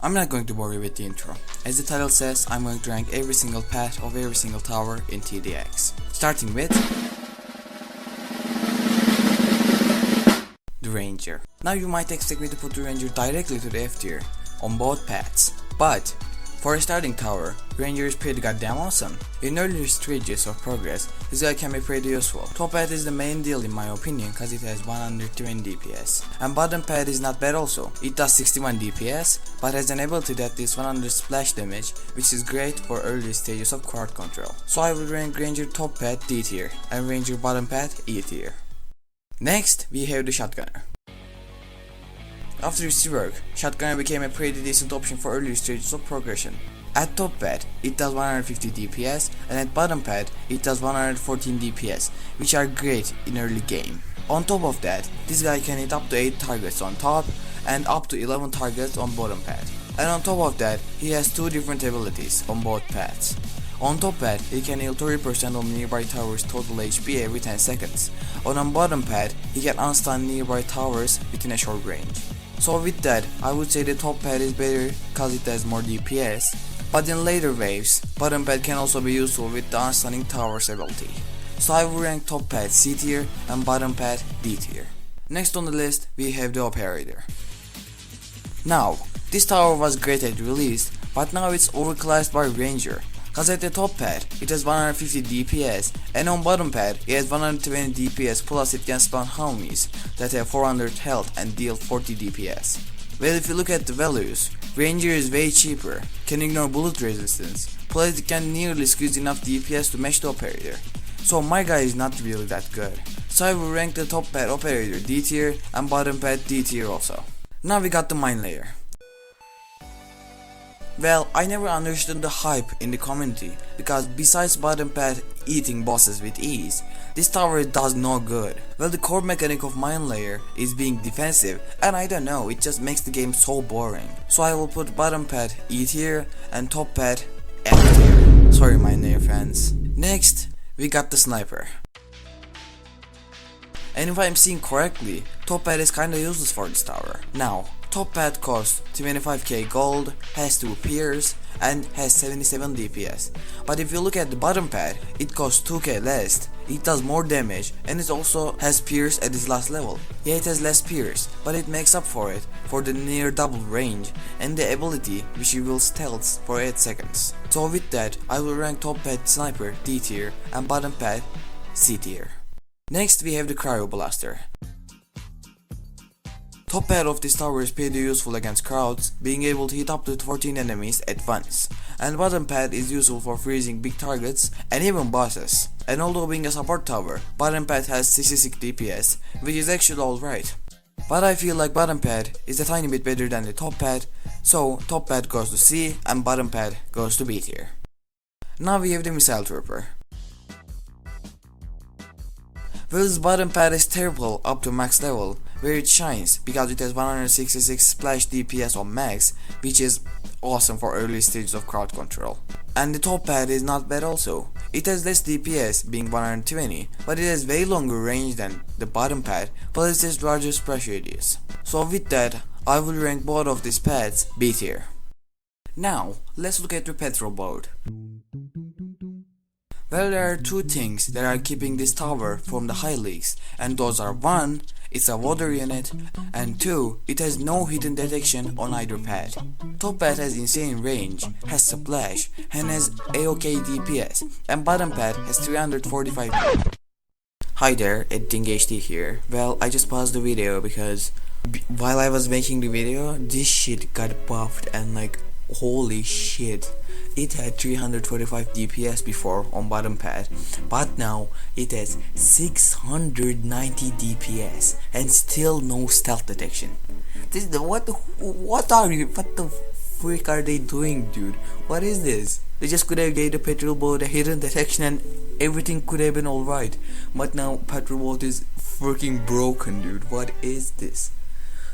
I'm not going to bore you with the intro. As the title says, I'm going to rank every single pet of every single tower in TDX. Starting with the Ranger. Now you might expect me to put the Ranger directly to the F tier on both paths, but for a starting tower, Ranger is pretty goddamn awesome. In earlier stages of progress, this guy can be pretty useful. Top pad is the main deal in my opinion cause it has 120 DPS. And bottom pad is not bad also. It does 61 DPS, but has an ability that deals 100 splash damage, which is great for early stages of crowd control. So I will rank Ranger top pad D tier and Ranger bottom pad E tier. Next, we have the Shotgunner. After its rework, Shotgunner became a pretty decent option for early stages of progression. At top pad, it does 150 DPS, and at bottom pad, it does 114 DPS, which are great in early game. On top of that, this guy can hit up to 8 targets on top, and up to 11 targets on bottom pad. And on top of that, he has 2 different abilities on both pads. On top pad, he can heal 30% of nearby towers' total HP every 10 seconds. On bottom pad, he can unstun nearby towers within a short range. So with that, I would say the top pad is better cause it has more DPS, but in later waves, bottom pad can also be useful with the unstunning towers ability. So I will rank top pad C tier and bottom pad D tier. Next on the list, we have the Operator. Now, this tower was great at release, but now it's overclassed by Ranger. Cause at the top pad, it has 150 DPS, and on bottom pad, it has 120 DPS plus it can spawn homies that have 400 health and deal 40 DPS. Well, if you look at the values, Ranger is way cheaper, can ignore bullet resistance, plus it can nearly squeeze enough DPS to match the Operator. So my guy is not really that good. So I will rank the top pad Operator D tier and bottom pad D tier also. Now we got the Mine Layer. Well, I never understood the hype in the community, because besides bottom pad eating bosses with ease, this tower does no good. Well, the core mechanic of Mine Layer is being defensive, and I don't know, it just makes the game so boring. So I will put bottom pad E tier and top pad F tier. Sorry Mine Layer fans. Next, we got the Sniper. And if I am seeing correctly, top pad is kinda useless for this tower. Now, top pad costs 25k gold, has 2 pierce, and has 77 DPS. But if you look at the bottom pad, it costs 2k less, it does more damage, and it also has pierce at its last level. Yeah, it has less pierce, but it makes up for it for the near double range and the ability which it will stealth for 8 seconds. So with that, I will rank top pad Sniper D tier and bottom pad C tier. Next we have the Cryo Blaster. Top pad of this tower is pretty useful against crowds, being able to hit up to 14 enemies at once. And bottom pad is useful for freezing big targets and even bosses. And although being a support tower, bottom pad has 66 DPS, which is actually alright. But I feel like bottom pad is a tiny bit better than the top pad, so top pad goes to C and bottom pad goes to B tier. Now we have the Missile Trooper. Well, this bottom pad is terrible up to max level, where it shines because it has 166 splash DPS on max, which is awesome for early stages of crowd control. And the top pad is not bad also. It has less DPS being 120, but it has way longer range than the bottom pad, plus it has larger splash radius. So with that, I will rank both of these pads B tier. Now, let's look at the petrol board. Well, there are 2 things that are keeping this tower from the high leagues, and those are 1, it's a water unit, and 2, it has no hidden detection on either pad. Top pad has insane range, has splash, and has AOK DPS, and bottom pad has 345. Hi there, Editing HD here. Well, I just paused the video because while I was making the video, this shit got buffed and like, holy shit. It had 345 DPS before on bottom pad, but now it has 690 DPS and still no stealth detection. What the freak are they doing, dude? What is this? They just could have gave the petrol boat a hidden detection and everything could have been alright. But now petrol boat is freaking broken, dude. What is this?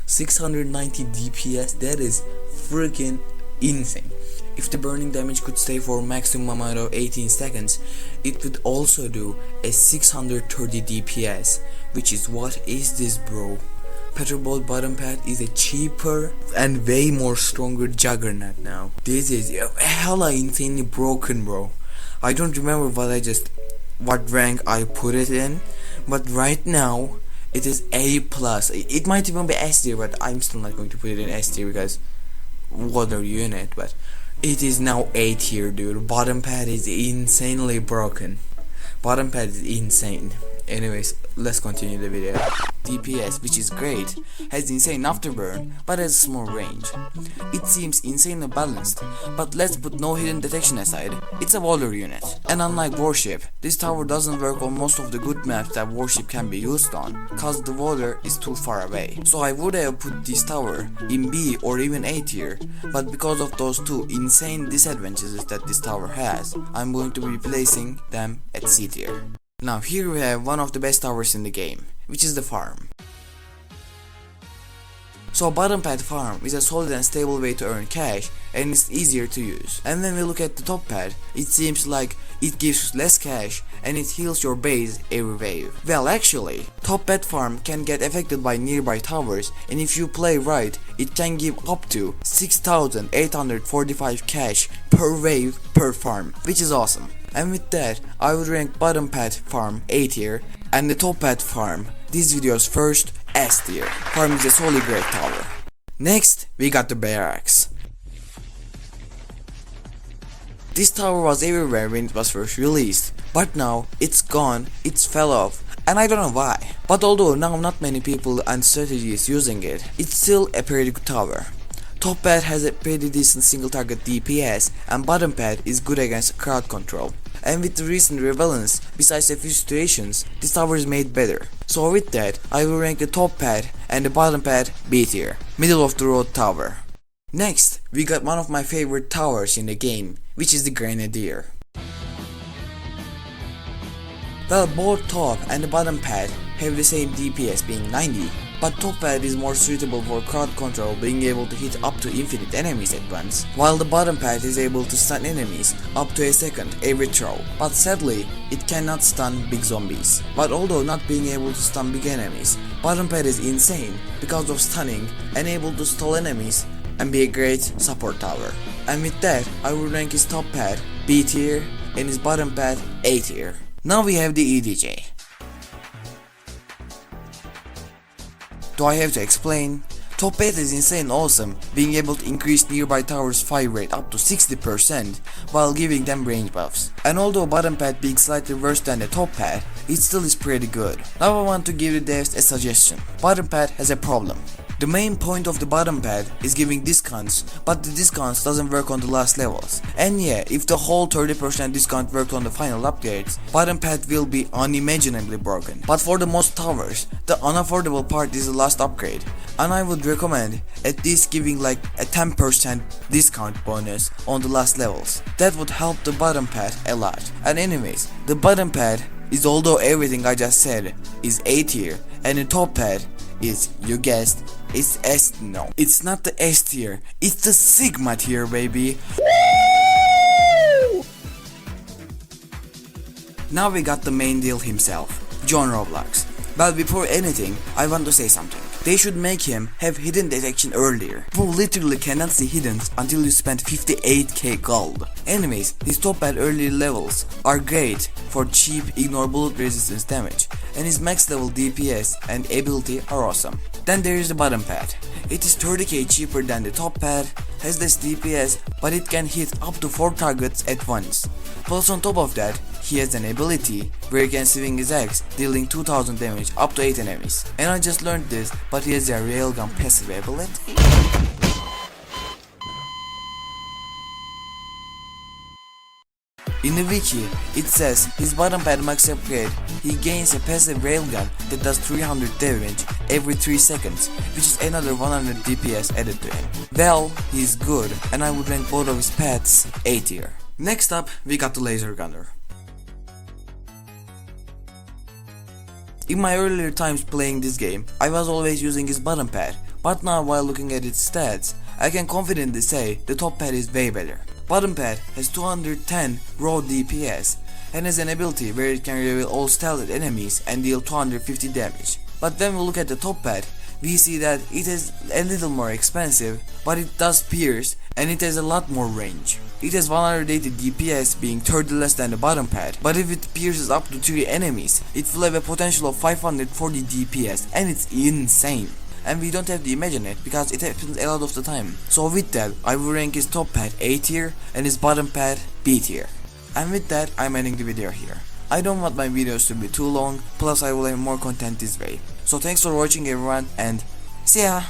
690 DPS, that is freaking insane. If the burning damage could stay for maximum amount of 18 seconds, it would also do a 630 DPS, which is what is this, bro? Petroball bottom pad is a cheaper and way more stronger juggernaut now. This is hella insanely broken, bro. I don't remember what rank I put it in, but right now it is A+. It might even be S tier, but I'm still not going to put it in S tier because water unit, but it is now A tier, dude. Bottom pad is insanely broken. Bottom pad is insane. Anyways, let's continue the video. DPS, which is great, has insane afterburn but has a small range. It seems insanely balanced, but let's put no hidden detection aside, it's a water unit. And unlike Warship, this tower doesn't work on most of the good maps that Warship can be used on, cause the water is too far away. So I would have put this tower in B or even A tier, but because of those two insane disadvantages that this tower has, I'm going to be placing them at C tier. Now here we have one of the best towers in the game, which is the farm. So bottom pad farm is a solid and stable way to earn cash and it's easier to use. And when we look at the top pad, it seems like it gives less cash and it heals your base every wave. Well actually, top pad farm can get affected by nearby towers and if you play right, it can give up to 6,845 cash per wave per farm, which is awesome. And with that, I would rank bottom pad farm A tier and the top pad farm, this video's first, S tier. Farm is a solid great tower. Next, we got the Barracks. This tower was everywhere when it was first released, but now it's gone, it's fell off, and I don't know why. But although now not many people and strategies using it, it's still a pretty good tower. Top pad has a pretty decent single target DPS and bottom pad is good against crowd control. And with the recent rebalance, besides a few situations, this tower is made better. So with that, I will rank the top pad and the bottom pad B tier, middle of the road tower. Next, we got one of my favorite towers in the game, which is the Grenadier. Well, both top and the bottom pad have the same DPS being 90, but top pad is more suitable for crowd control, being able to hit up to infinite enemies at once, while the bottom pad is able to stun enemies up to a second every throw, but sadly it cannot stun big zombies. But although not being able to stun big enemies, bottom pad is insane because of stunning and able to stall enemies and be a great support tower. And with that, I will rank his top pad B tier and his bottom pad A tier. Now we have the EDJ. Do I have to explain? Top pad is insane awesome, being able to increase nearby towers fire rate up to 60% while giving them range buffs. And although bottom pad being slightly worse than the top pad, it still is pretty good. Now I want to give the devs a suggestion. Bottom pad has a problem. The main point of the bottom pad is giving discounts, but the discounts doesn't work on the last levels. And yeah, if the whole 30% discount worked on the final upgrades, bottom pad will be unimaginably broken. But for the most towers, the unaffordable part is the last upgrade, and I would recommend at least giving like a 10% discount bonus on the last levels. That would help the bottom pad a lot. And anyways, the bottom pad is, although everything I just said, is A tier, and the top pad is, you guessed, it's S. No, it's not the S tier, it's the Sigma tier, baby. Woo! Now we got the main deal himself, John Roblox. But before anything, I want to say something. They should make him have hidden detection earlier. You literally cannot see hiddens until you spend 58k gold. Anyways, his top pad early levels are great for cheap ignore bullet resistance damage, and his max level DPS and ability are awesome. Then there is the bottom pad. It is 30k cheaper than the top pad, has less DPS, but it can hit up to 4 targets at once. Plus on top of that, he has an ability where he can swing his axe, dealing 2000 damage up to 8 enemies. And I just learned this, but he has a railgun passive ability. In the wiki, it says his bottom pad max upgrade, he gains a passive railgun that does 300 damage every 3 seconds, which is another 100 DPS added to him. Well, he's good, and I would rank both of his pads A tier. Next up, we got the laser gunner. In my earlier times playing this game, I was always using his bottom pad, but now while looking at its stats, I can confidently say the top pad is way better. Bottom pad has 210 raw DPS and has an ability where it can reveal all stealth enemies and deal 250 damage. But when we look at the top pad, we see that it is a little more expensive, but it does pierce and it has a lot more range. It has 180 DPS, being 30 less than the bottom pad, but if it pierces up to 3 enemies, it will have a potential of 540 DPS, and it's insane. And we don't have to imagine it because it happens a lot of the time. So with that, I will rank his top pad A tier and his bottom pad B tier. And with that, I'm ending the video here. I don't want my videos to be too long, plus I will have more content this way. So thanks for watching everyone, and see ya!